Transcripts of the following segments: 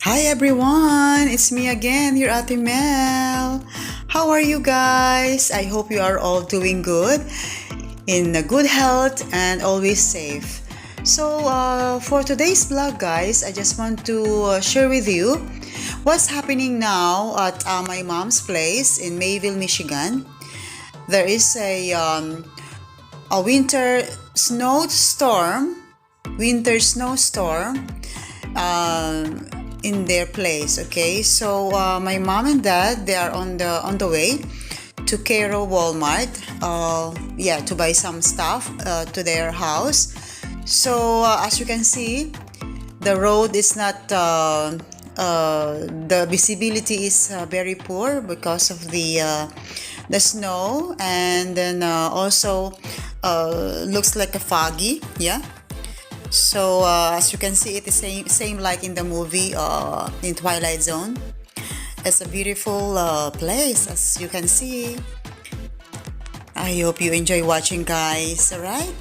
Hi everyone, it's me again, your Ate Mel. How are you guys? I hope you are all doing good, in a good health, and always safe. For today's vlog, guys, I just want to share with you what's happening now at my mom's place in Mayville, Michigan. There is a winter snowstorm in their place. Okay, my mom and dad, they are on the way to Cairo Walmart, to buy some stuff to their house. As you can see, the road is not the visibility is very poor because of the snow, and then also looks like a foggy. As you can see, it is same like in the movie in Twilight Zone. It's a beautiful place, as you can see. I hope you enjoy watching, guys. Alright.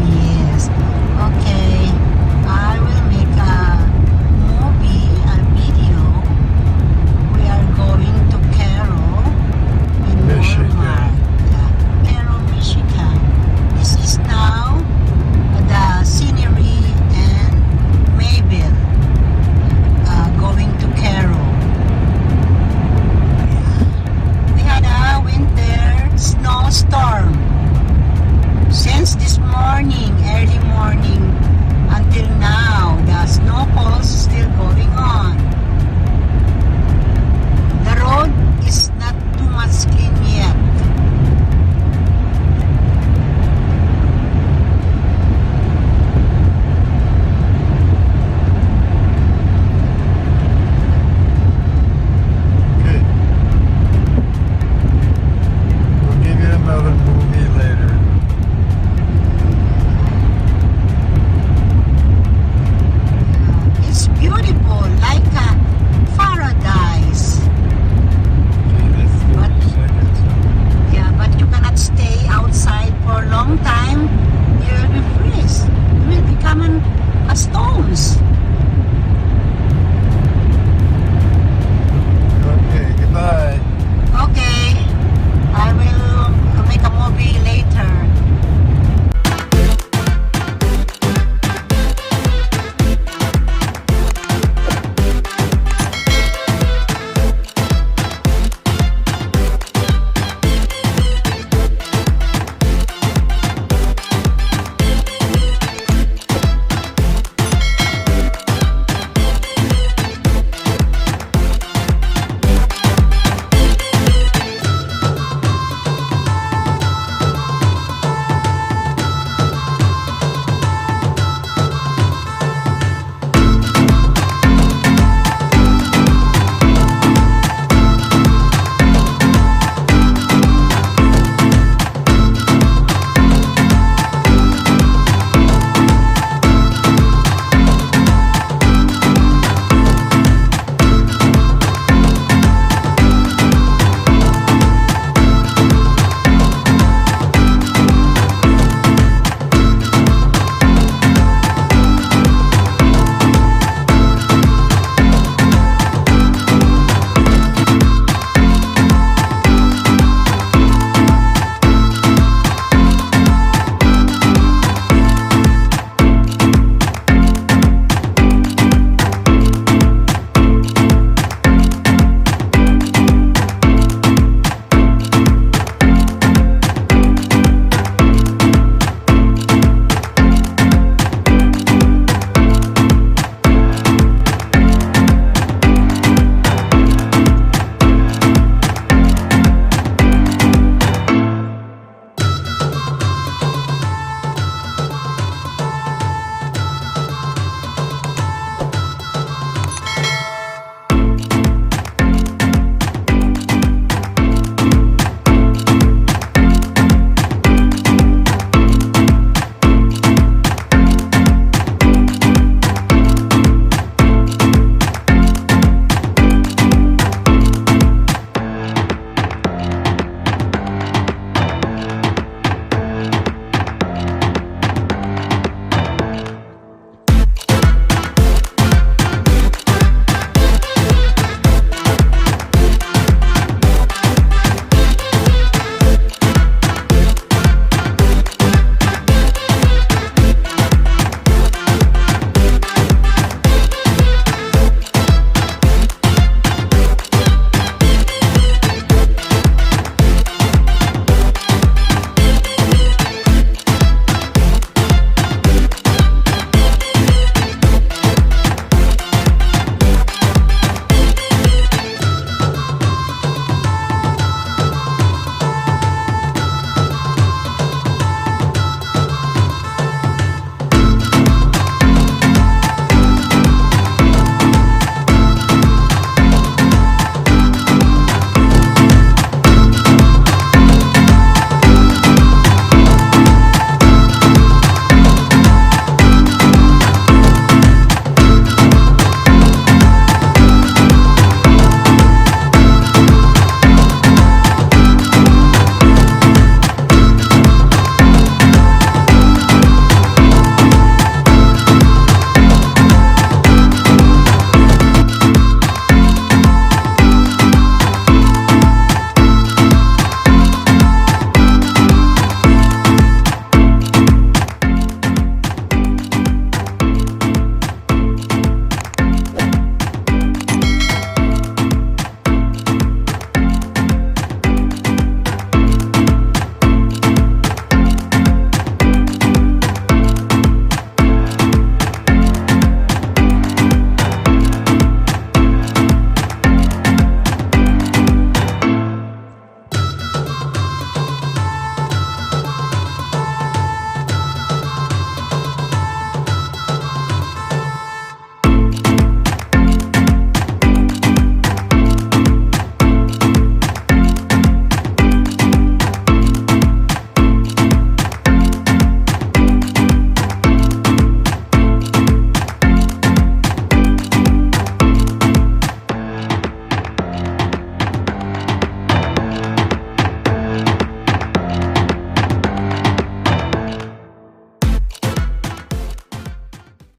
Yes. Okay. I will make a video. We are going to Cairo in Michigan. Walmart. Yeah. Cairo, Michigan. This is now the scenery and Mayville going to Cairo. We had a winter snowstorm. Since this morning, early morning, until now, the snowfall is still going on. The road is not too much clean